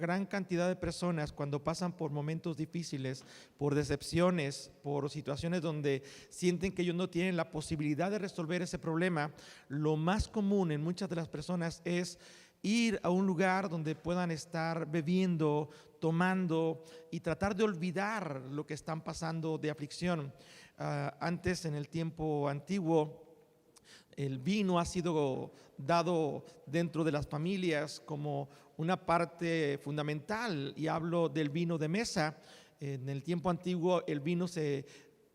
gran cantidad de personas cuando pasan por momentos difíciles, por decepciones, por situaciones donde sienten que ellos no tienen la posibilidad de resolver ese problema, lo más común en muchas de las personas es ir a un lugar donde puedan estar bebiendo, tomando y tratar de olvidar lo que están pasando de aflicción. Antes, en el tiempo antiguo, el vino ha sido dado dentro de las familias como una parte fundamental, y hablo del vino de mesa. En el tiempo antiguo el vino se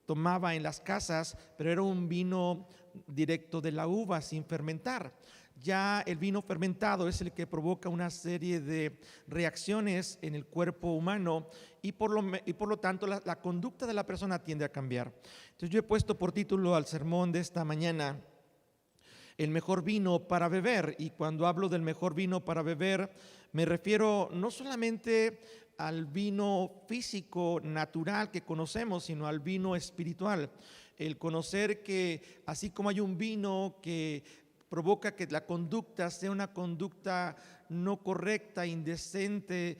tomaba en las casas, pero era un vino directo de la uva, sin fermentar. Ya el vino fermentado es el que provoca una serie de reacciones en el cuerpo humano y por lo tanto la conducta de la persona tiende a cambiar. Entonces yo he puesto por título al sermón de esta mañana: el mejor vino para beber. Y cuando hablo del mejor vino para beber, me refiero no solamente al vino físico, natural que conocemos, sino al vino espiritual. El conocer que así como hay un vino que provoca que la conducta sea una conducta no correcta, indecente,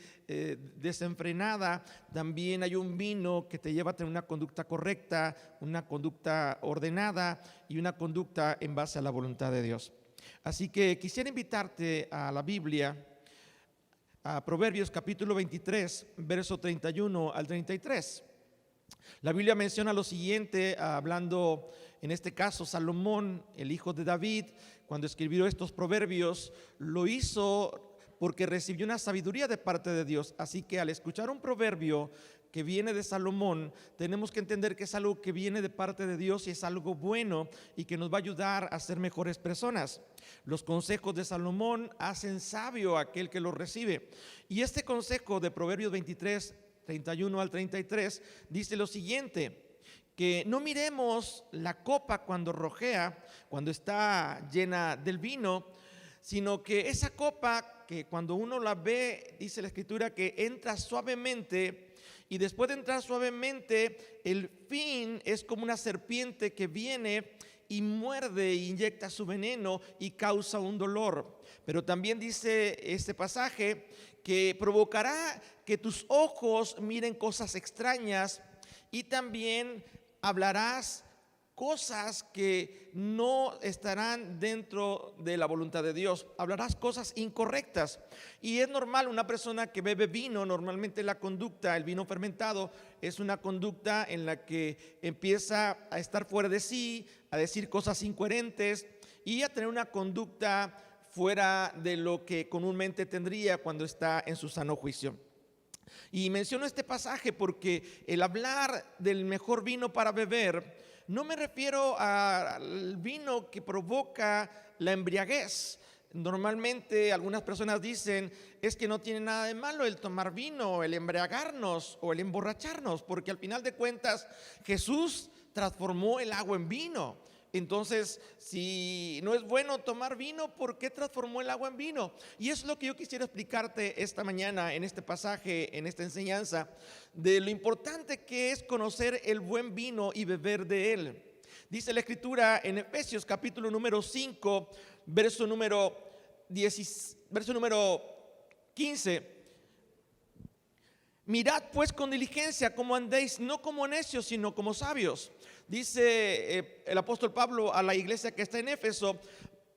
desenfrenada, también hay un vino que te lleva a tener una conducta correcta, una conducta ordenada y una conducta en base a la voluntad de Dios. Así que quisiera invitarte a la Biblia, a Proverbios capítulo 23, verso 31 al 33. La Biblia menciona lo siguiente, hablando en este caso Salomón, el hijo de David, cuando escribió estos proverbios, lo hizo porque recibió una sabiduría de parte de Dios. Así que al escuchar un proverbio que viene de Salomón, tenemos que entender que es algo que viene de parte de Dios y es algo bueno y que nos va a ayudar a ser mejores personas. Los consejos de Salomón hacen sabio a aquel que los recibe. Y este consejo de Proverbios 23, 31 al 33 dice lo siguiente: que no miremos la copa cuando rojea, cuando está llena del vino, sino que esa copa que cuando uno la ve, dice la Escritura, que entra suavemente, y después de entrar suavemente, el fin es como una serpiente que viene y muerde e inyecta su veneno y causa un dolor. Pero también dice este pasaje que provocará que tus ojos miren cosas extrañas, y también hablarás cosas que no estarán dentro de la voluntad de Dios. Hablarás cosas incorrectas. Y es normal, una persona que bebe vino, normalmente la conducta, el vino fermentado, es una conducta en la que empieza a estar fuera de sí, a decir cosas incoherentes y a tener una conducta fuera de lo que comúnmente tendría cuando está en su sano juicio. Y menciono este pasaje porque el hablar del mejor vino para beber, no me refiero al vino que provoca la embriaguez. Normalmente algunas personas dicen, es que no tiene nada de malo el tomar vino, el embriagarnos o el emborracharnos, porque al final de cuentas Jesús transformó el agua en vino. Entonces, si no es bueno tomar vino, ¿por qué transformó el agua en vino? Y es lo que yo quisiera explicarte esta mañana en este pasaje, en esta enseñanza, de lo importante que es conocer el buen vino y beber de él. Dice la Escritura en Efesios capítulo número 5, verso número 15. Mirad pues con diligencia cómo andéis, no como necios, sino como sabios. Dice el apóstol Pablo a la iglesia que está en Éfeso: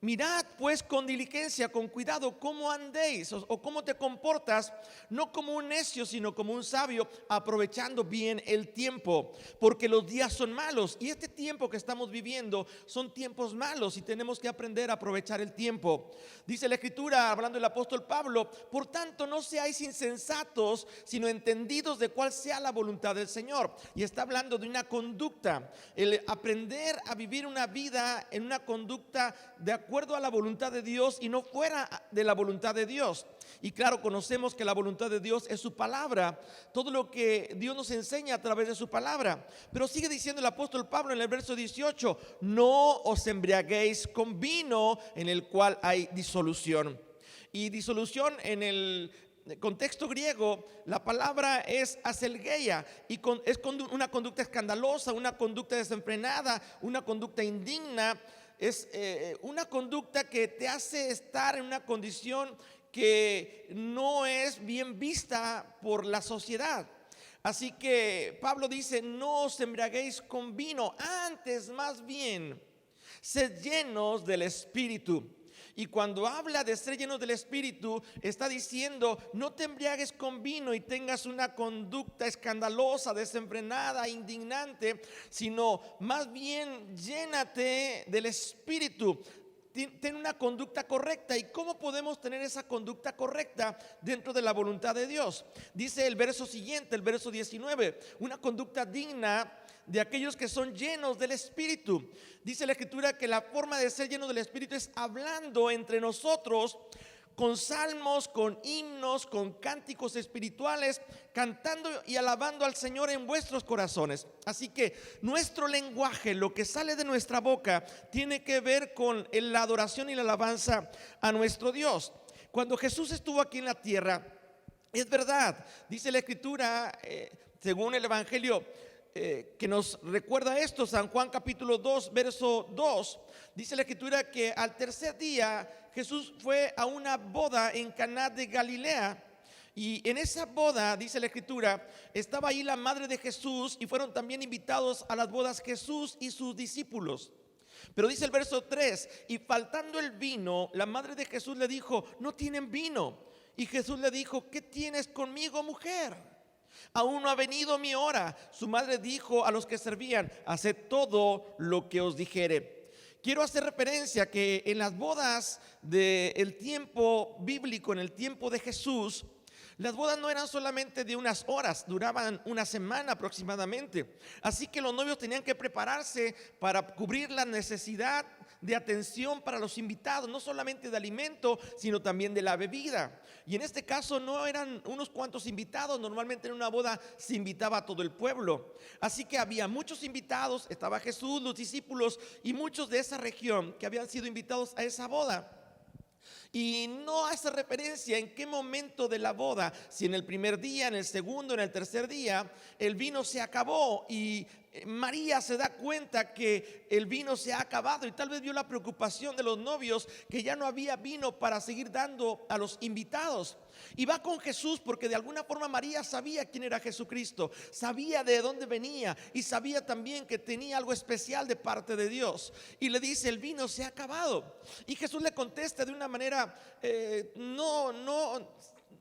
mirad pues con diligencia, con cuidado, cómo andéis o cómo te comportas, no como un necio, sino como un sabio, aprovechando bien el tiempo, porque los días son malos. Y este tiempo que estamos viviendo son tiempos malos y tenemos que aprender a aprovechar el tiempo. Dice la Escritura, hablando el apóstol Pablo: por tanto no seáis insensatos, sino entendidos de cuál sea la voluntad del Señor. Y está hablando de una conducta, el aprender a vivir una vida en una conducta de acuerdo a la voluntad de Dios y no fuera de la voluntad de Dios. Y claro, conocemos que la voluntad de Dios es su palabra, todo lo que Dios nos enseña a través de su palabra. Pero sigue diciendo el apóstol Pablo en el verso 18: no os embriaguéis con vino en el cual hay disolución. Y disolución en el contexto griego, la palabra es aselgeia, y es una conducta escandalosa, una conducta desenfrenada, una conducta indigna. Es una conducta que te hace estar en una condición que no es bien vista por la sociedad. Así que Pablo dice: no os embriaguéis con vino, antes más bien sed llenos del Espíritu. Y cuando habla de ser llenos del Espíritu, está diciendo: no te embriagues con vino y tengas una conducta escandalosa, desenfrenada, indignante, sino más bien llénate del Espíritu. Ten una conducta correcta. ¿Y cómo podemos tener esa conducta correcta dentro de la voluntad de Dios? Dice el verso siguiente, el verso 19: una conducta digna de aquellos que son llenos del Espíritu. Dice la Escritura que la forma de ser lleno del Espíritu es hablando entre nosotros con salmos, con himnos, con cánticos espirituales, cantando y alabando al Señor en vuestros corazones. Así que nuestro lenguaje, lo que sale de nuestra boca, tiene que ver con la adoración y la alabanza a nuestro Dios. Cuando Jesús estuvo aquí en la tierra, es verdad, dice la Escritura, según el Evangelio, que nos recuerda esto, San Juan capítulo 2, verso 2, dice la Escritura que al tercer día Jesús fue a una boda en Caná de Galilea. Y en esa boda, dice la Escritura, estaba ahí la madre de Jesús, y fueron también invitados a las bodas Jesús y sus discípulos. Pero dice el verso 3: y faltando el vino, la madre de Jesús le dijo: no tienen vino. Y Jesús le dijo: ¿qué tienes conmigo, mujer? Aún no ha venido mi hora. Su madre dijo a los que servían: haced todo lo que os dijere. Quiero hacer referencia que en las bodas del tiempo bíblico, en el tiempo de Jesús, las bodas no eran solamente de unas horas, duraban una semana aproximadamente. Así que los novios tenían que prepararse para cubrir la necesidad de atención para los invitados, no solamente de alimento, sino también de la bebida. Y en este caso no eran unos cuantos invitados, normalmente en una boda se invitaba a todo el pueblo. Así que había muchos invitados, estaba Jesús, los discípulos y muchos de esa región que habían sido invitados a esa boda. Y no hace referencia en qué momento de la boda, si en el primer día, en el segundo, en el tercer día, el vino se acabó y María se da cuenta que el vino se ha acabado, y tal vez vio la preocupación de los novios que ya no había vino para seguir dando a los invitados. Y va con Jesús porque de alguna forma María sabía quién era Jesucristo, sabía de dónde venía y sabía también que tenía algo especial de parte de Dios. Y le dice: el vino se ha acabado. Y Jesús le contesta de una manera no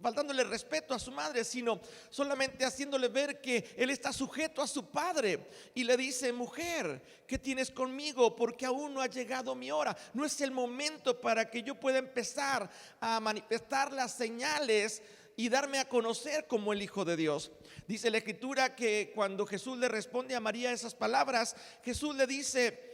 faltándole respeto a su madre, sino solamente haciéndole ver que él está sujeto a su padre. Y le dice: mujer, ¿qué tienes conmigo? Porque aún no ha llegado mi hora. No es el momento para que yo pueda empezar a manifestar las señales y darme a conocer como el Hijo de Dios. Dice la Escritura que cuando Jesús le responde a María esas palabras, Jesús le dice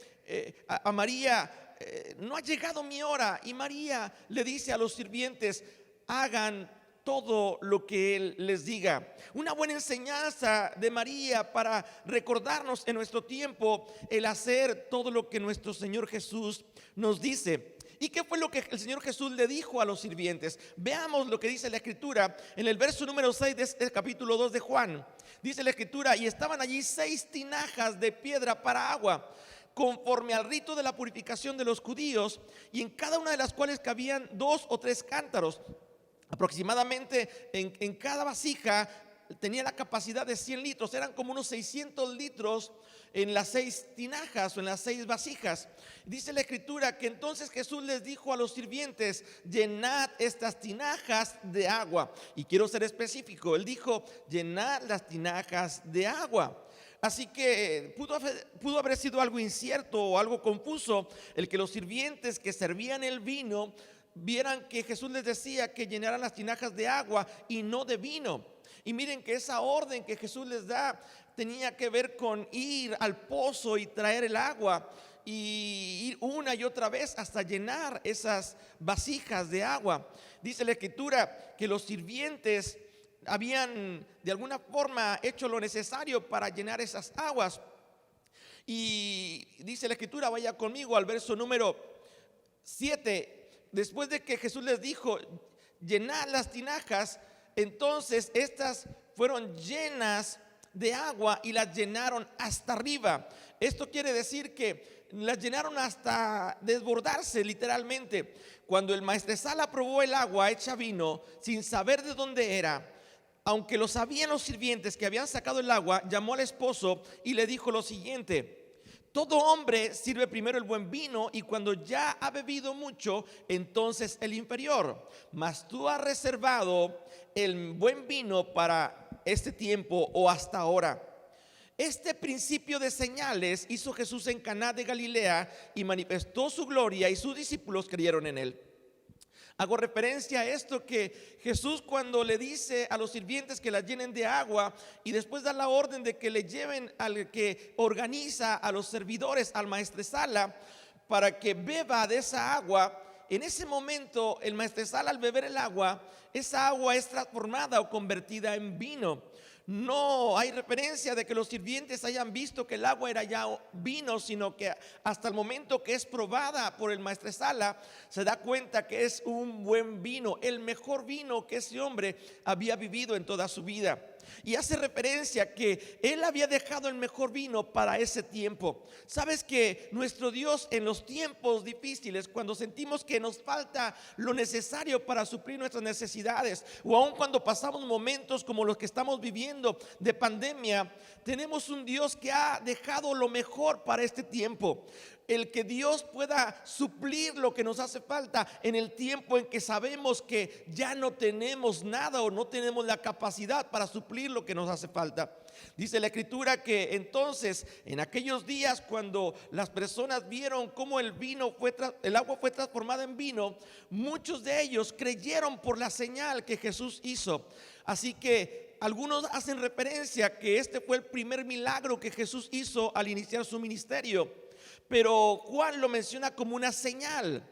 a María: no ha llegado mi hora. Y María le dice a los sirvientes: hagan todo lo que Él les diga. Una buena enseñanza de María para recordarnos en nuestro tiempo el hacer todo lo que nuestro Señor Jesús nos dice. ¿Y qué fue lo que el Señor Jesús le dijo a los sirvientes? Veamos lo que dice la Escritura en el verso número 6 del capítulo 2 de Juan. Dice la Escritura: y estaban allí 6 tinajas de piedra para agua, conforme al rito de la purificación de los judíos, y en cada una de las cuales cabían 2 o 3 cántaros. Aproximadamente en cada vasija tenía la capacidad de 100 litros, eran como unos 600 litros en las 6 tinajas o en las 6 vasijas. Dice la Escritura que entonces Jesús les dijo a los sirvientes: llenad estas tinajas de agua. Y quiero ser específico, Él dijo: llenad las tinajas de agua. Así que pudo haber sido algo incierto o algo confuso el que los sirvientes que servían el vino vieran que Jesús les decía que llenaran las tinajas de agua y no de vino. Y miren que esa orden que Jesús les da tenía que ver con ir al pozo y traer el agua y ir una y otra vez hasta llenar esas vasijas de agua. Dice la Escritura que los sirvientes habían de alguna forma hecho lo necesario para llenar esas aguas. Y dice la Escritura, vaya conmigo al verso número 7. Después de que Jesús les dijo: llenad las tinajas, entonces estas fueron llenas de agua y las llenaron hasta arriba. Esto quiere decir que las llenaron hasta desbordarse literalmente. Cuando el maestresala probó el agua hecha vino sin saber de dónde era, aunque lo sabían los sirvientes que habían sacado el agua, llamó al esposo y le dijo lo siguiente: todo hombre sirve primero el buen vino y cuando ya ha bebido mucho, entonces el inferior. Mas tú has reservado el buen vino para este tiempo o hasta ahora. Este principio de señales hizo Jesús en Caná de Galilea y manifestó su gloria y sus discípulos creyeron en él. Hago referencia a esto que Jesús, cuando le dice a los sirvientes que la llenen de agua y después da la orden de que le lleven al que organiza a los servidores, al maestresala, para que beba de esa agua. En ese momento el maestresala, al beber el agua, esa agua es transformada o convertida en vino. No hay referencia de que los sirvientes hayan visto que el agua era ya vino, sino que hasta el momento que es probada por el maestresala se da cuenta que es un buen vino, el mejor vino que ese hombre había vivido en toda su vida. Y hace referencia que él había dejado el mejor vino para ese tiempo. Sabes que nuestro Dios, en los tiempos difíciles, cuando sentimos que nos falta lo necesario para suplir nuestras necesidades, o aun cuando pasamos momentos como los que estamos viviendo de pandemia, tenemos un Dios que ha dejado lo mejor para este tiempo. El que Dios pueda suplir lo que nos hace falta en el tiempo en que sabemos que ya no tenemos nada o no tenemos la capacidad para suplir lo que nos hace falta. Dice la Escritura que entonces, en aquellos días, cuando las personas vieron cómo el agua fue transformada en vino, muchos de ellos creyeron por la señal que Jesús hizo. Así que algunos hacen referencia que este fue el primer milagro que Jesús hizo al iniciar su ministerio. Pero Juan lo menciona como una señal.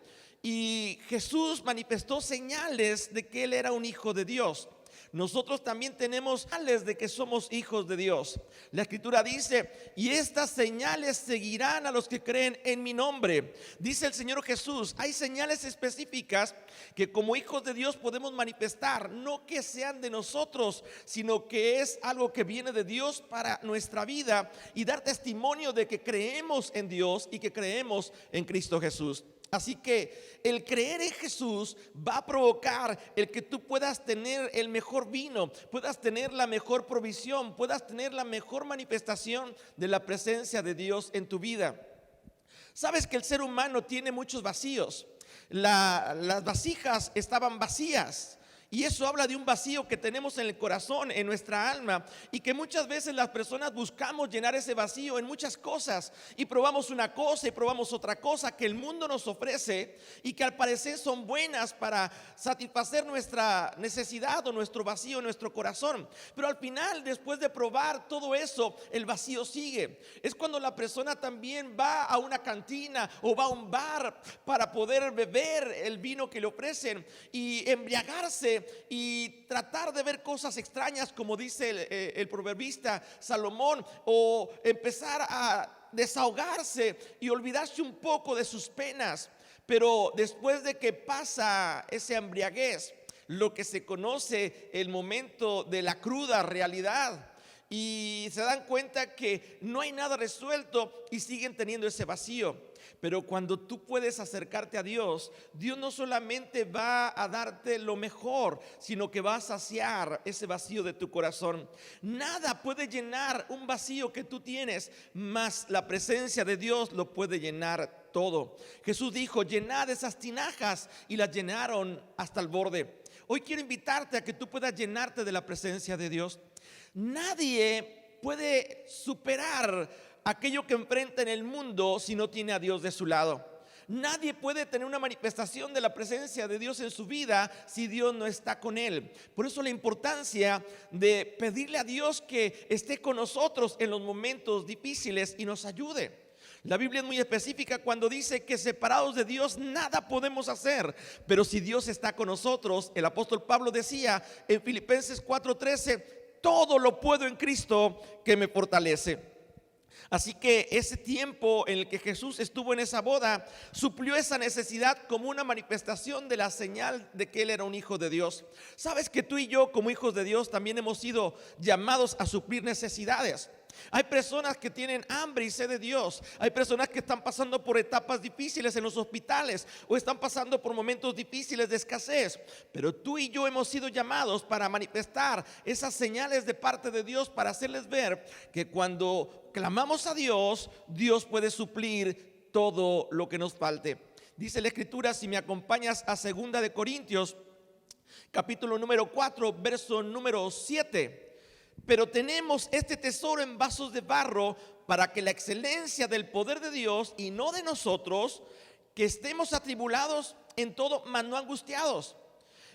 Y Jesús manifestó señales de que Él era un hijo de Dios. Nosotros también tenemos señales de que somos hijos de Dios. La Escritura dice: y estas señales seguirán a los que creen en mi nombre. Dice el Señor Jesús, hay señales específicas que como hijos de Dios podemos manifestar, no que sean de nosotros, sino que es algo que viene de Dios para nuestra vida y dar testimonio de que creemos en Dios y que creemos en Cristo Jesús. Así que el creer en Jesús va a provocar el que tú puedas tener el mejor vino, puedas tener la mejor provisión, puedas tener la mejor manifestación de la presencia de Dios en tu vida. Sabes que el ser humano tiene muchos vacíos. Las vasijas estaban vacías. Y eso habla de un vacío que tenemos en el corazón, en nuestra alma, y que muchas veces las personas buscamos llenar ese vacío en muchas cosas, y probamos una cosa y probamos otra cosa que el mundo nos ofrece y que al parecer son buenas para satisfacer nuestra necesidad o nuestro vacío en nuestro corazón. Pero al final, después de probar todo eso, el vacío sigue. Es cuando la persona también va a una cantina o va a un bar para poder beber el vino que le ofrecen y embriagarse y tratar de ver cosas extrañas, como dice el proverbista Salomón, o empezar a desahogarse y olvidarse un poco de sus penas. Pero después de que pasa ese embriaguez, lo que se conoce el momento de la cruda realidad, y se dan cuenta que no hay nada resuelto y siguen teniendo ese vacío. Pero cuando tú puedes acercarte a Dios, Dios no solamente va a darte lo mejor, sino que va a saciar ese vacío de tu corazón. Nada puede llenar un vacío que tú tienes, más la presencia de Dios lo puede llenar todo. Jesús dijo: llenad esas tinajas, y las llenaron hasta el borde. Hoy quiero invitarte a que tú puedas llenarte de la presencia de Dios. Nadie puede superar aquello que enfrenta en el mundo si no tiene a Dios de su lado. Nadie puede tener una manifestación de la presencia de Dios en su vida si Dios no está con él. Por eso la importancia de pedirle a Dios que esté con nosotros en los momentos difíciles y nos ayude. La Biblia es muy específica cuando dice que separados de Dios nada podemos hacer. Pero si Dios está con nosotros, el apóstol Pablo decía en Filipenses 4:13: todo lo puedo en Cristo que me fortalece. Así que ese tiempo en el que Jesús estuvo en esa boda suplió esa necesidad como una manifestación de la señal de que Él era un hijo de Dios. Sabes que tú y yo, como hijos de Dios, también hemos sido llamados a suplir necesidades. Hay personas que tienen hambre y sed de Dios. Hay personas que están pasando por etapas difíciles en los hospitales o están pasando por momentos difíciles de escasez. Pero tú y yo hemos sido llamados para manifestar esas señales de parte de Dios, para hacerles ver que cuando clamamos a Dios, Dios puede suplir todo lo que nos falte. Dice la Escritura, si me acompañas a 2 de Corintios, capítulo número 4, verso número 7. Pero tenemos este tesoro en vasos de barro, para que la excelencia del poder de Dios y no de nosotros, que estemos atribulados en todo, mas no angustiados.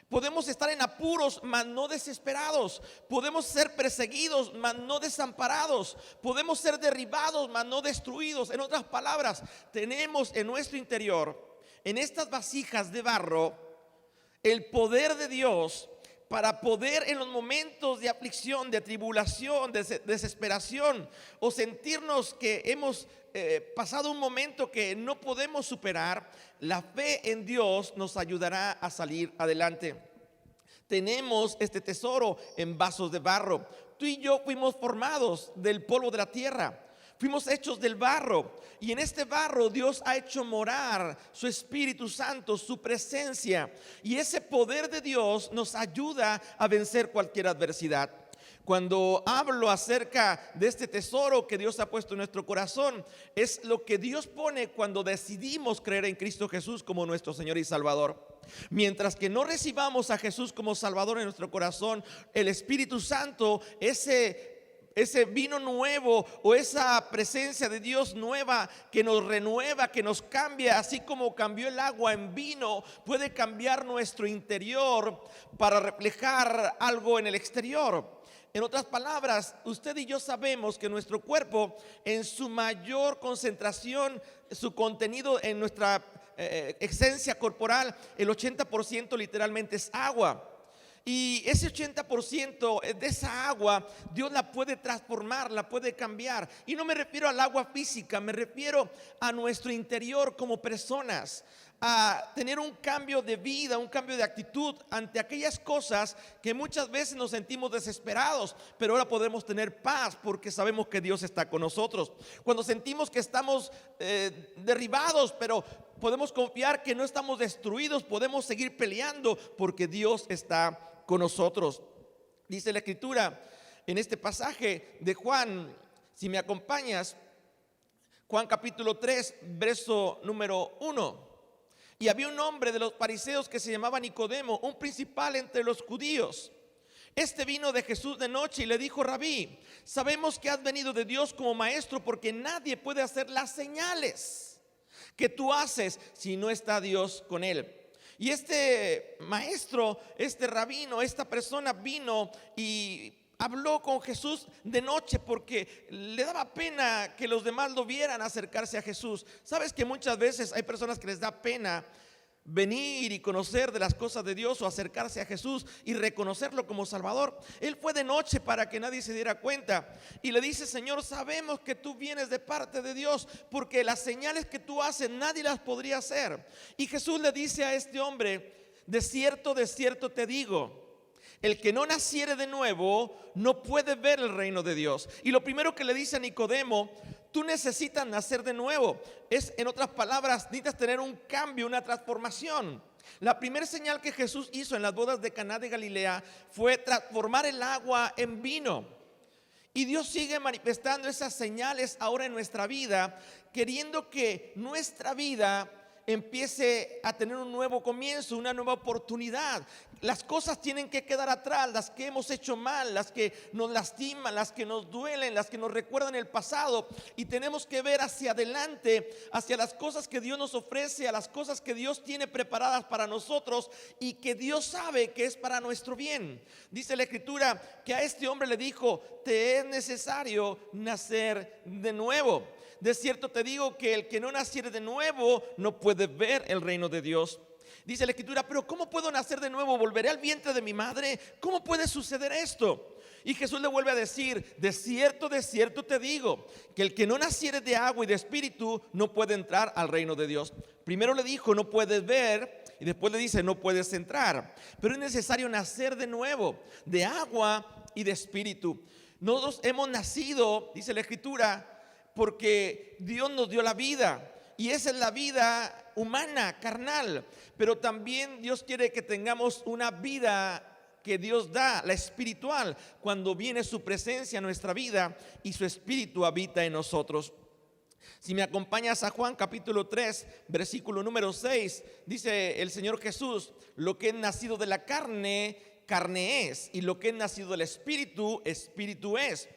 Podemos estar en apuros, mas no desesperados. Podemos ser perseguidos, mas no desamparados. Podemos ser derribados, mas no destruidos. En otras palabras, tenemos en nuestro interior, en estas vasijas de barro, el poder de Dios para poder, en los momentos de aflicción, de tribulación, de desesperación, o sentirnos que hemos pasado un momento que no podemos superar, la fe en Dios nos ayudará a salir adelante. Tenemos este tesoro en vasos de barro. Tú y yo fuimos formados del polvo de la tierra. Fuimos hechos del barro, y en este barro Dios ha hecho morar su Espíritu Santo, su presencia, y ese poder de Dios nos ayuda a vencer cualquier adversidad. Cuando hablo acerca de este tesoro que Dios ha puesto en nuestro corazón, es lo que Dios pone cuando decidimos creer en Cristo Jesús como nuestro Señor y Salvador. Mientras que no recibamos a Jesús como Salvador en nuestro corazón, el Espíritu Santo, ese vino nuevo o esa presencia de Dios nueva que nos renueva, que nos cambia, así como cambió el agua en vino, puede cambiar nuestro interior para reflejar algo en el exterior. En otras palabras, usted y yo sabemos que nuestro cuerpo, en su mayor concentración, su contenido en nuestra esencia corporal, el 80% literalmente es agua. Y ese 80% de esa agua, Dios la puede transformar, la puede cambiar. Y no me refiero al agua física, me refiero a nuestro interior como personas, a tener un cambio de vida, un cambio de actitud ante aquellas cosas que muchas veces nos sentimos desesperados, pero ahora podemos tener paz porque sabemos que Dios está con nosotros. Cuando sentimos que estamos derribados, pero podemos confiar que no estamos destruidos, podemos seguir peleando porque Dios está con nosotros. Dice la Escritura en este pasaje de Juan, si me acompañas, Juan capítulo 3, verso número 1. Y había un hombre de los fariseos que se llamaba Nicodemo, un principal entre los judíos. Este vino de Jesús de noche y le dijo: Rabí, sabemos que has venido de Dios como maestro, porque nadie puede hacer las señales que tú haces si no está Dios con él. Y este maestro, este rabino, esta persona vino y habló con Jesús de noche porque le daba pena que los demás lo vieran acercarse a Jesús. Sabes que muchas veces hay personas que les da pena venir y conocer de las cosas de Dios o acercarse a Jesús y reconocerlo como Salvador. Él fue de noche para que nadie se diera cuenta y le dice: Señor, sabemos que tú vienes de parte de Dios, porque las señales que tú haces nadie las podría hacer. Y Jesús le dice a este hombre: de cierto te digo, el que no naciere de nuevo no puede ver el reino de Dios. Y lo primero que le dice a Nicodemo: tú necesitas nacer de nuevo. Es, en otras palabras, necesitas tener un cambio, una transformación. La primera señal que Jesús hizo en las bodas de Caná de Galilea fue transformar el agua en vino. Y Dios sigue manifestando esas señales ahora en nuestra vida, queriendo que nuestra vida empiece a tener un nuevo comienzo, una nueva oportunidad. Las cosas tienen que quedar atrás, las que hemos hecho mal, las que nos lastiman, las que nos duelen, las que nos recuerdan el pasado, y tenemos que ver hacia adelante, hacia las cosas que Dios nos ofrece, a las cosas que Dios tiene preparadas para nosotros y que Dios sabe que es para nuestro bien. Dice la Escritura que a este hombre le dijo: te es necesario nacer de nuevo. De cierto te digo que el que no naciere de nuevo no puede ver el reino de Dios. Dice la Escritura: pero ¿cómo puedo nacer de nuevo? ¿Volveré al vientre de mi madre? ¿Cómo puede suceder esto? Y Jesús le vuelve a decir: de cierto te digo, que el que no naciere de agua y de espíritu no puede entrar al reino de Dios. Primero le dijo: no puedes ver, y después le dice: no puedes entrar. Pero es necesario nacer de nuevo, de agua y de espíritu. Nosotros hemos nacido, dice la Escritura, porque Dios nos dio la vida. Y esa es la vida humana, carnal. Pero también Dios quiere que tengamos una vida que Dios da, la espiritual, cuando viene su presencia a nuestra vida y su espíritu habita en nosotros. Si me acompañas a Juan capítulo 3, versículo número 6, dice el Señor Jesús: lo que es nacido de la carne, carne es, y lo que es nacido del espíritu, espíritu es.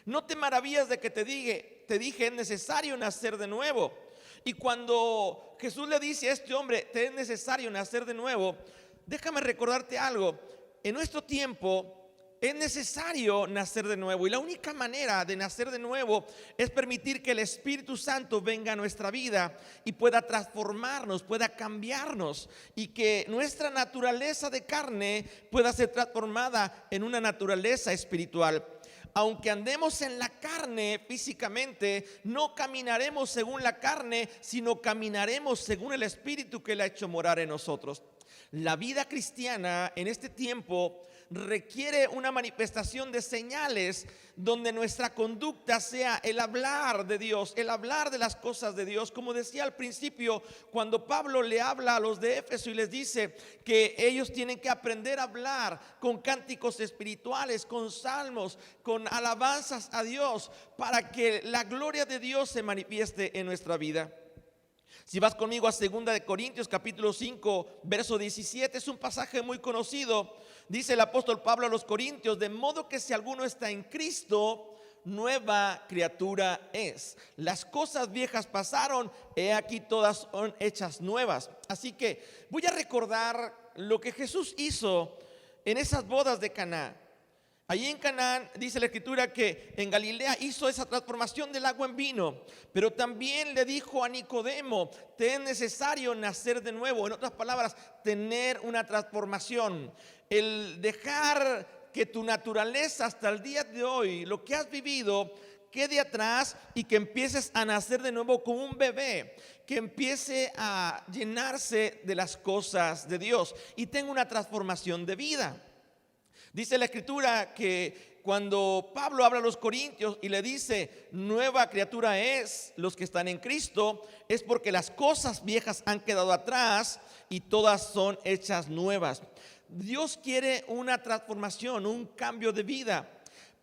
No te maravillas de que te dije, es necesario nacer de nuevo. Y cuando Jesús le dice a este hombre, te es necesario nacer de nuevo, déjame recordarte algo. En nuestro tiempo es necesario nacer de nuevo, y la única manera de nacer de nuevo es permitir que el Espíritu Santo venga a nuestra vida y pueda transformarnos, pueda cambiarnos, y que nuestra naturaleza de carne pueda ser transformada en una naturaleza espiritual. Aunque andemos en la carne físicamente, no caminaremos según la carne, sino caminaremos según el Espíritu que Él ha hecho morar en nosotros. La vida cristiana en este tiempo requiere una manifestación de señales donde nuestra conducta sea el hablar de Dios, el hablar de las cosas de Dios. Como decía al principio, cuando Pablo le habla a los de Éfeso y les dice que ellos tienen que aprender a hablar con cánticos espirituales, con salmos, con alabanzas a Dios, para que la gloria de Dios se manifieste en nuestra vida. Si vas conmigo a 2 de Corintios capítulo 5, verso 17, es un pasaje muy conocido. Dice el apóstol Pablo a los Corintios: de modo que si alguno está en Cristo, nueva criatura es. Las cosas viejas pasaron, he aquí todas son hechas nuevas. Así que voy a recordar lo que Jesús hizo en esas bodas de Caná. Allí en Canaán dice la Escritura que en Galilea hizo esa transformación del agua en vino, pero también le dijo a Nicodemo: te es necesario nacer de nuevo. En otras palabras, tener una transformación, el dejar que tu naturaleza hasta el día de hoy, lo que has vivido, quede atrás y que empieces a nacer de nuevo como un bebé, que empiece a llenarse de las cosas de Dios y tenga una transformación de vida. Dice la Escritura que cuando Pablo habla a los corintios y le dice nueva criatura es los que están en Cristo, es porque las cosas viejas han quedado atrás y todas son hechas nuevas. Dios quiere una transformación, un cambio de vida,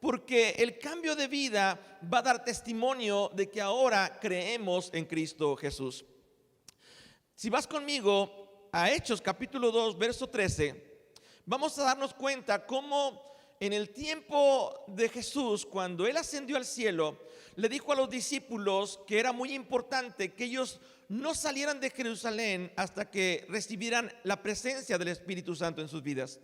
porque el cambio de vida va a dar testimonio de que ahora creemos en Cristo Jesús. Si vas conmigo a Hechos capítulo 2, verso 13, vamos a darnos cuenta cómo en el tiempo de Jesús, cuando Él ascendió al cielo, le dijo a los discípulos que era muy importante que ellos no salieran de Jerusalén hasta que recibieran la presencia del Espíritu Santo en sus vidas.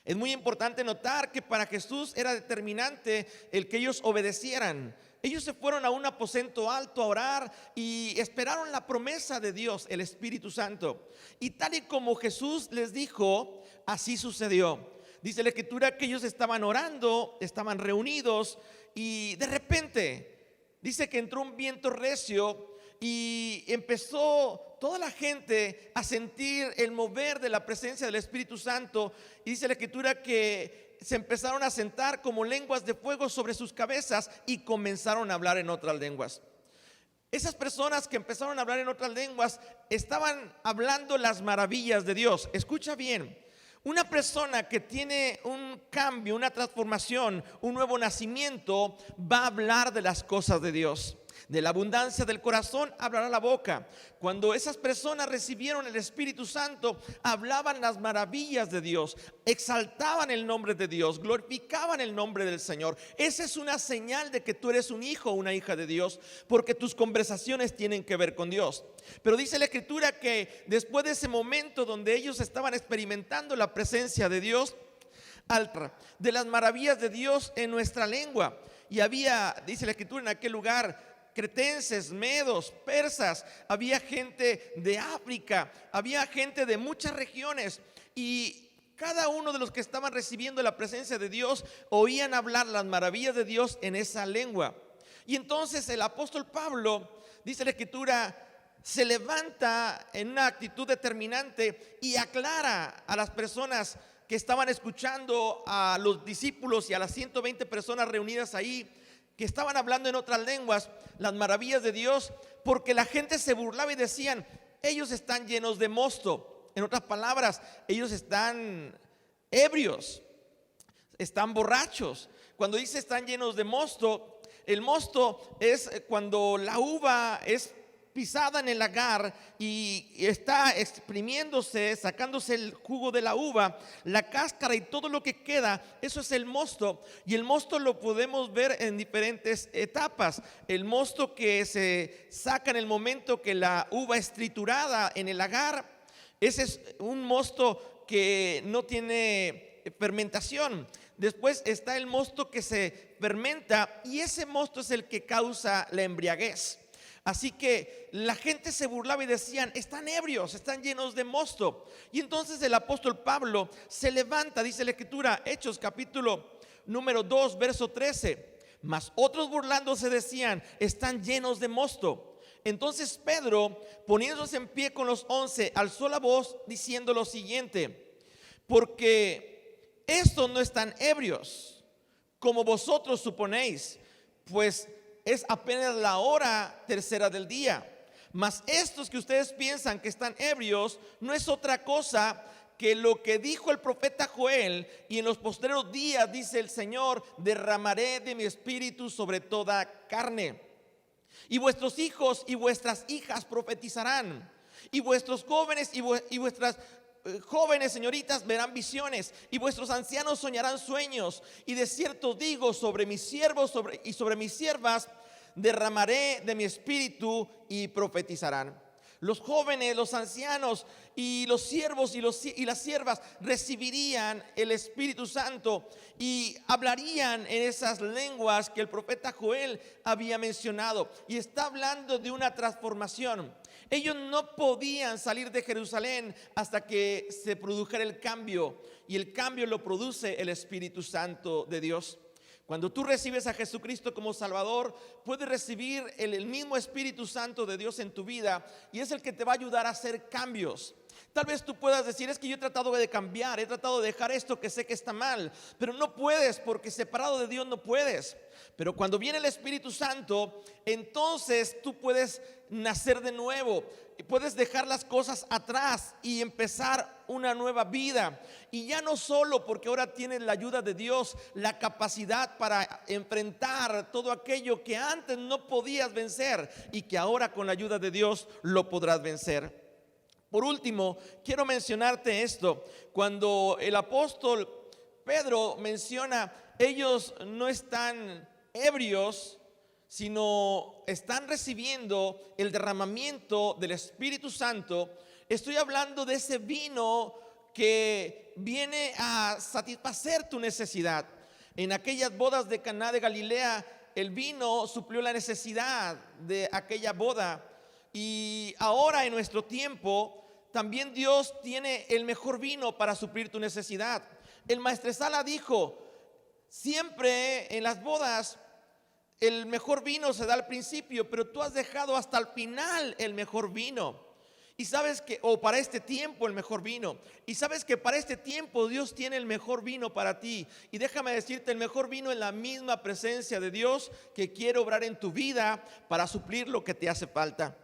Es muy importante notar que para Jesús era determinante el que ellos obedecieran. Ellos se fueron a un aposento alto a orar y esperaron la promesa de Dios, el Espíritu Santo. Y tal y como Jesús les dijo, así sucedió. Dice la Escritura que ellos estaban orando, estaban reunidos, y de repente dice que entró un viento recio y empezó toda la gente a sentir el mover de la presencia del Espíritu Santo. Y dice la Escritura que se empezaron a sentar como lenguas de fuego sobre sus cabezas y comenzaron a hablar en otras lenguas. Esas personas que empezaron a hablar en otras lenguas estaban hablando las maravillas de Dios. Escucha bien. Una persona que tiene un cambio, una transformación, un nuevo nacimiento, va a hablar de las cosas de Dios. De la abundancia del corazón hablará la boca. Cuando esas personas recibieron el Espíritu Santo, hablaban las maravillas de Dios, exaltaban el nombre de Dios, glorificaban el nombre del Señor. Esa es una señal de que tú eres un hijo o una hija de Dios, porque tus conversaciones tienen que ver con Dios. Pero dice la Escritura que después de ese momento donde ellos estaban experimentando la presencia de Dios, de las maravillas de Dios en nuestra lengua, y había, dice la Escritura, en aquel lugar cretenses, medos, persas, había gente de África, había gente de muchas regiones, y cada uno de los que estaban recibiendo la presencia de Dios oían hablar las maravillas de Dios en esa lengua. Y entonces el apóstol Pablo, dice la Escritura, se levanta en una actitud determinante y aclara a las personas que estaban escuchando a los discípulos y a las 120 personas reunidas ahí, que estaban hablando en otras lenguas las maravillas de Dios, porque la gente se burlaba y decían: ellos están llenos de mosto. En otras palabras, ellos están ebrios, están borrachos. Cuando dice están llenos de mosto, el mosto es cuando la uva es pisada en el lagar y está exprimiéndose, sacándose el jugo de la uva, la cáscara y todo lo que queda. Eso es el mosto. Y el mosto lo podemos ver en diferentes etapas. El mosto que se saca en el momento que la uva es triturada en el lagar, ese es un mosto que no tiene fermentación. Después está el mosto que se fermenta, y ese mosto es el que causa la embriaguez. Así que la gente se burlaba y decían: están ebrios, están llenos de mosto. Y entonces el apóstol Pablo se levanta, dice la escritura, Hechos capítulo número 2, verso 13: mas otros burlándose decían: están llenos de mosto. Entonces Pedro, poniéndose en pie con los 11, alzó la voz diciendo lo siguiente: porque estos no están ebrios, como vosotros suponéis, pues es apenas la hora tercera del día. Mas estos que ustedes piensan que están ebrios, no es otra cosa que lo que dijo el profeta Joel: y en los postreros días, dice el Señor, derramaré de mi espíritu sobre toda carne. Y vuestros hijos y vuestras hijas profetizarán, y vuestros jóvenes y vuestras jóvenes señoritas verán visiones, y vuestros ancianos soñarán sueños. Y de cierto digo, sobre mis siervos y sobre mis siervas derramaré de mi espíritu y profetizarán. Los jóvenes, los ancianos y los siervos y las siervas recibirían el Espíritu Santo y hablarían en esas lenguas que el profeta Joel había mencionado. Y está hablando de una transformación. Ellos no podían salir de Jerusalén hasta que se produjera el cambio, y el cambio lo produce el Espíritu Santo de Dios. Cuando tú recibes a Jesucristo como Salvador, puedes recibir el mismo Espíritu Santo de Dios en tu vida, y es el que te va a ayudar a hacer cambios. Tal vez tú puedas decir: es que yo he tratado de cambiar, he tratado de dejar esto que sé que está mal, pero no puedes, porque separado de Dios no puedes. Pero cuando viene el Espíritu Santo, entonces tú puedes nacer de nuevo, y puedes dejar las cosas atrás y empezar una nueva vida. Y ya no solo porque ahora tienes la ayuda de Dios, la capacidad para enfrentar todo aquello que antes no podías vencer, y que ahora con la ayuda de Dios lo podrás vencer. Por último, quiero mencionarte esto. Cuando el apóstol Pedro menciona: ellos no están ebrios, sino están recibiendo el derramamiento del Espíritu Santo, estoy hablando de ese vino que viene a satisfacer tu necesidad. En aquellas bodas de Caná de Galilea, el vino suplió la necesidad de aquella boda. Y ahora en nuestro tiempo también Dios tiene el mejor vino para suplir tu necesidad. El maestresala dijo: siempre en las bodas el mejor vino se da al principio, pero tú has dejado hasta el final el mejor vino. Y sabes que, o para este tiempo el mejor vino. Y sabes que para este tiempo Dios tiene el mejor vino para ti. Y déjame decirte, el mejor vino es la misma presencia de Dios que quiere obrar en tu vida para suplir lo que te hace falta.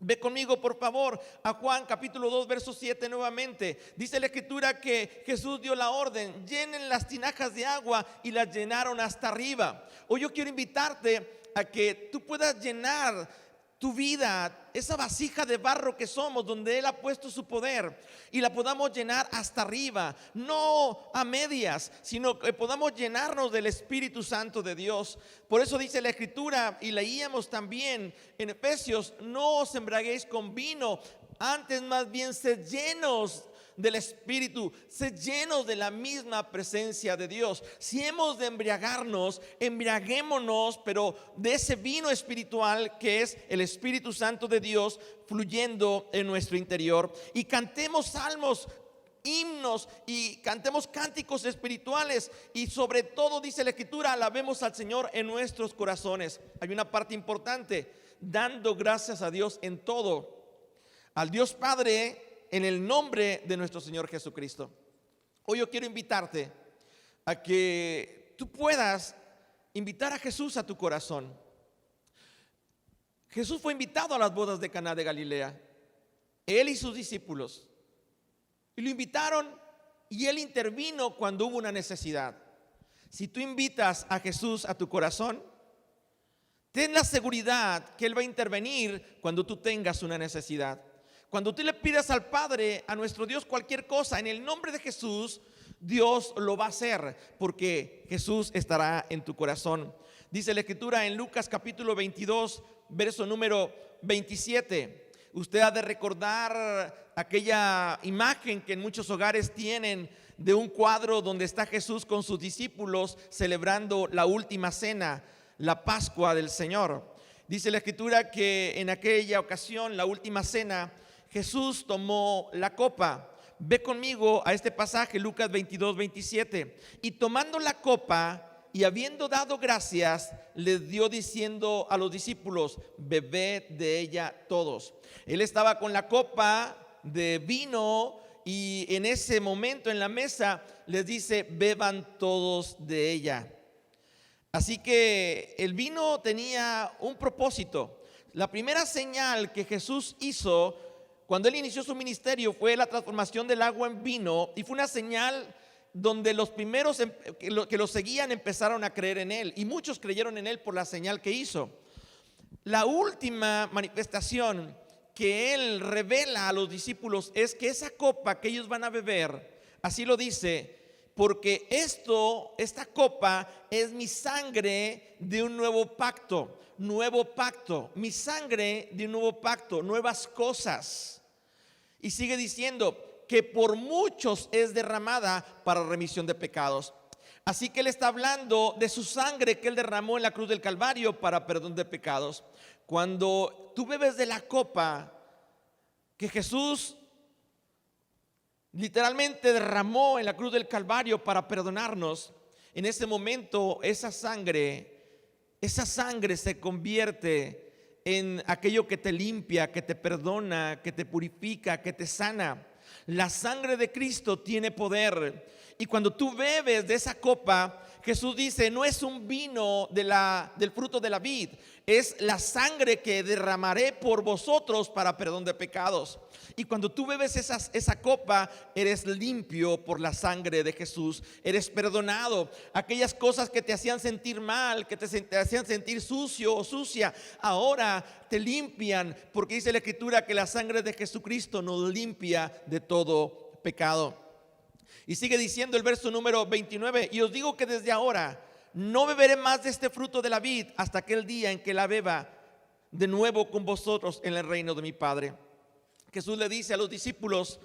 Ve conmigo por favor a Juan capítulo 2 verso 7 nuevamente. Dice la escritura que Jesús dio la orden: llenen las tinajas de agua, y las llenaron hasta arriba. Hoy yo quiero invitarte a que tú puedas llenar tu vida, esa vasija de barro que somos, donde Él ha puesto su poder, y la podamos llenar hasta arriba, no a medias, sino que podamos llenarnos del Espíritu Santo de Dios. Por eso dice la escritura, y leíamos también en Efesios: no os embriaguéis con vino, antes más bien sed llenos del Espíritu, sed llenos de la misma presencia de Dios. Si hemos de embriagarnos, embriaguémonos, pero de ese vino espiritual que es el Espíritu Santo de Dios fluyendo en nuestro interior. Y cantemos salmos, himnos, y cantemos cánticos espirituales, y sobre todo, dice la escritura, alabemos al Señor en nuestros corazones. Hay una parte importante: dando gracias a Dios en todo, al Dios Padre, en el nombre de nuestro Señor Jesucristo. Hoy yo quiero invitarte a que tú puedas invitar a Jesús a tu corazón. Jesús fue invitado a las bodas de Caná de Galilea, él y sus discípulos, y lo invitaron y él intervino cuando hubo una necesidad. Si tú invitas a Jesús a tu corazón, ten la seguridad que él va a intervenir cuando tú tengas una necesidad. Cuando tú le pidas al Padre, a nuestro Dios, cualquier cosa en el nombre de Jesús, Dios lo va a hacer, porque Jesús estará en tu corazón. Dice la Escritura en Lucas capítulo 22, verso número 27. Usted ha de recordar aquella imagen que en muchos hogares tienen de un cuadro donde está Jesús con sus discípulos celebrando la última cena, la Pascua del Señor. Dice la Escritura que en aquella ocasión, la última cena, Jesús tomó la copa. Ve conmigo a este pasaje, Lucas 22, 27. Y tomando la copa y habiendo dado gracias, les dio diciendo a los discípulos: bebed de ella todos. Él estaba con la copa de vino y en ese momento en la mesa les dice: beban todos de ella. Así que el vino tenía un propósito. La primera señal que Jesús hizo cuando él inició su ministerio fue la transformación del agua en vino, y fue una señal donde los primeros que lo seguían empezaron a creer en él, y muchos creyeron en él por la señal que hizo. La última manifestación que él revela a los discípulos es que esa copa que ellos van a beber, así lo dice: porque esta copa es mi sangre de un nuevo pacto, mi sangre de un nuevo pacto, nuevas cosas. Y sigue diciendo que por muchos es derramada para remisión de pecados. Así que él está hablando de su sangre que él derramó en la cruz del Calvario para perdón de pecados. Cuando tú bebes de la copa que Jesús literalmente derramó en la cruz del Calvario para perdonarnos, en ese momento esa sangre se convierte en aquello que te limpia, que te perdona, que te purifica, que te sana. La sangre de Cristo tiene poder, y cuando tú bebes de esa copa, Jesús dice: no es un vino del fruto de la vid, es la sangre que derramaré por vosotros para perdón de pecados. Y cuando tú bebes esa copa, eres limpio por la sangre de Jesús, eres perdonado. Aquellas cosas que te hacían sentir mal, que te hacían sentir sucio o sucia, ahora te limpian, porque dice la Escritura que la sangre de Jesucristo nos limpia de todo pecado. Y sigue diciendo el verso número 29: y os digo que desde ahora no beberé más de este fruto de la vid hasta aquel día en que la beba de nuevo con vosotros en el reino de mi Padre. Jesús le dice a los discípulos: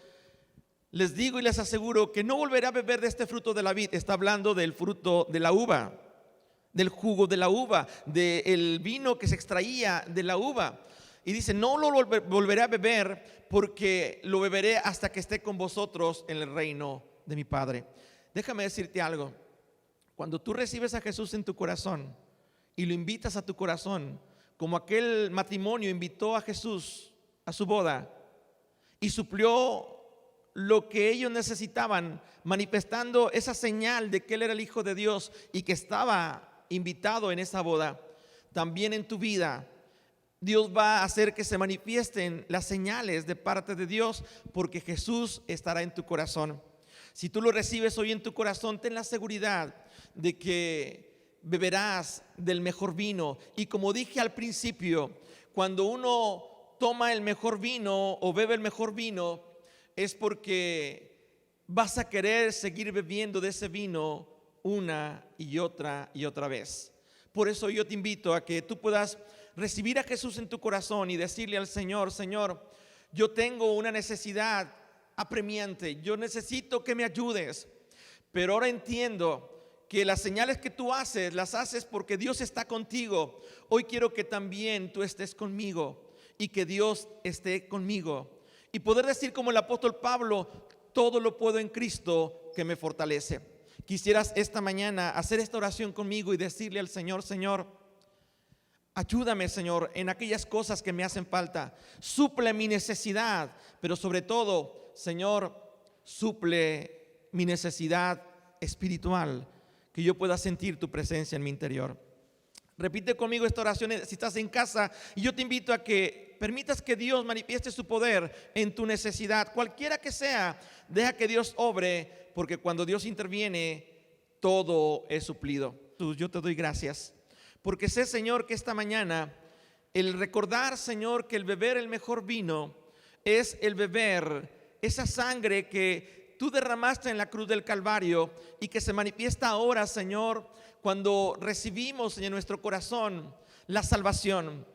les digo y les aseguro que no volveré a beber de este fruto de la vid. Está hablando del fruto de la uva, del jugo de la uva, del vino que se extraía de la uva. Y dice: no lo volveré a beber, porque lo beberé hasta que esté con vosotros en el reino de mi Padre. Déjame decirte algo: cuando tú recibes a Jesús en tu corazón y lo invitas a tu corazón, como aquel matrimonio invitó a Jesús a su boda y suplió lo que ellos necesitaban, manifestando esa señal de que Él era el Hijo de Dios y que estaba invitado en esa boda, también en tu vida Dios va a hacer que se manifiesten las señales de parte de Dios, porque Jesús estará en tu corazón. Si tú lo recibes hoy en tu corazón, ten la seguridad de que beberás del mejor vino. Y como dije al principio, cuando uno toma el mejor vino o bebe el mejor vino, es porque vas a querer seguir bebiendo de ese vino una y otra vez. Por eso yo te invito a que tú puedas recibir a Jesús en tu corazón y decirle al Señor: Señor, yo tengo una necesidad apremiante, yo necesito que me ayudes, pero ahora entiendo que las señales que tú haces, las haces porque Dios está contigo. Hoy quiero que también tú estés conmigo y que Dios esté conmigo, y poder decir como el apóstol Pablo: todo lo puedo en Cristo que me fortalece. Quisieras esta mañana hacer esta oración conmigo y decirle al Señor: Señor, ayúdame, Señor, en aquellas cosas que me hacen falta. Suple mi necesidad, pero sobre todo, Señor, suple mi necesidad espiritual, que yo pueda sentir tu presencia en mi interior. Repite conmigo esta oración si estás en casa, y yo te invito a que permitas que Dios manifieste su poder en tu necesidad, cualquiera que sea. Deja que Dios obre, porque cuando Dios interviene, todo es suplido. Yo te doy gracias, porque sé, Señor, que esta mañana el recordar, Señor, que el beber el mejor vino es el beber esa sangre que tú derramaste en la cruz del Calvario y que se manifiesta ahora, Señor, cuando recibimos en nuestro corazón la salvación,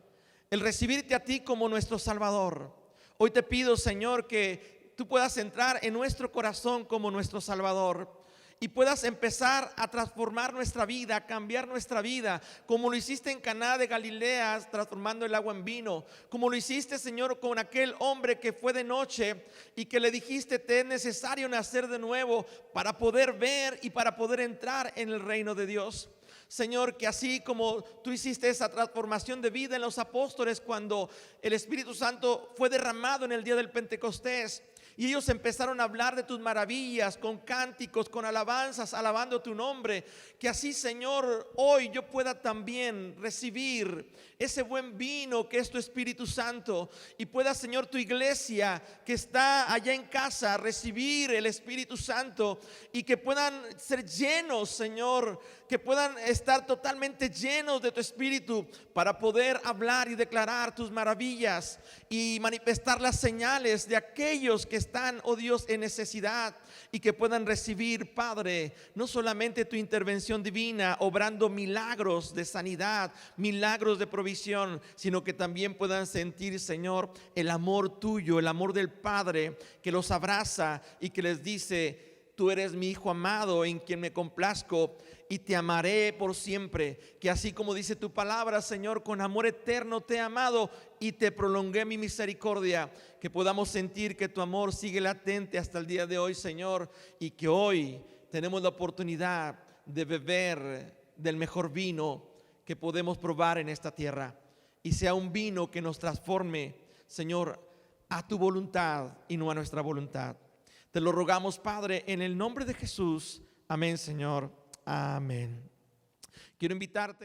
el recibirte a ti como nuestro Salvador. Hoy te pido, Señor, que tú puedas entrar en nuestro corazón como nuestro Salvador y puedas empezar a transformar nuestra vida, a cambiar nuestra vida, como lo hiciste en Caná de Galilea, transformando el agua en vino, como lo hiciste, Señor, con aquel hombre que fue de noche y que le dijiste: te es necesario nacer de nuevo para poder ver y para poder entrar en el reino de Dios. Señor, que así como tú hiciste esa transformación de vida en los apóstoles cuando el Espíritu Santo fue derramado en el día del Pentecostés, y ellos empezaron a hablar de tus maravillas con cánticos, con alabanzas, alabando tu nombre, que así, Señor, hoy yo pueda también recibir ese buen vino que es tu Espíritu Santo, y pueda, Señor, tu iglesia que está allá en casa recibir el Espíritu Santo, y que puedan ser llenos, Señor, que puedan estar totalmente llenos de tu Espíritu para poder hablar y declarar tus maravillas y manifestar las señales de aquellos que están, oh Dios, en necesidad, y que puedan recibir, Padre, no solamente tu intervención divina, obrando milagros de sanidad, milagros de provisión, sino que también puedan sentir, Señor, el amor tuyo, el amor del Padre que los abraza y que les dice: tú eres mi Hijo amado en quien me complazco y te amaré por siempre. Que así como dice tu palabra, Señor, con amor eterno te he amado y te prolongué mi misericordia. Que podamos sentir que tu amor sigue latente hasta el día de hoy, Señor, y que hoy tenemos la oportunidad de beber del mejor vino que podemos probar en esta tierra, y sea un vino que nos transforme, Señor, a tu voluntad y no a nuestra voluntad. Te lo rogamos, Padre, en el nombre de Jesús. Amén, Señor. Amén. Quiero invitarte.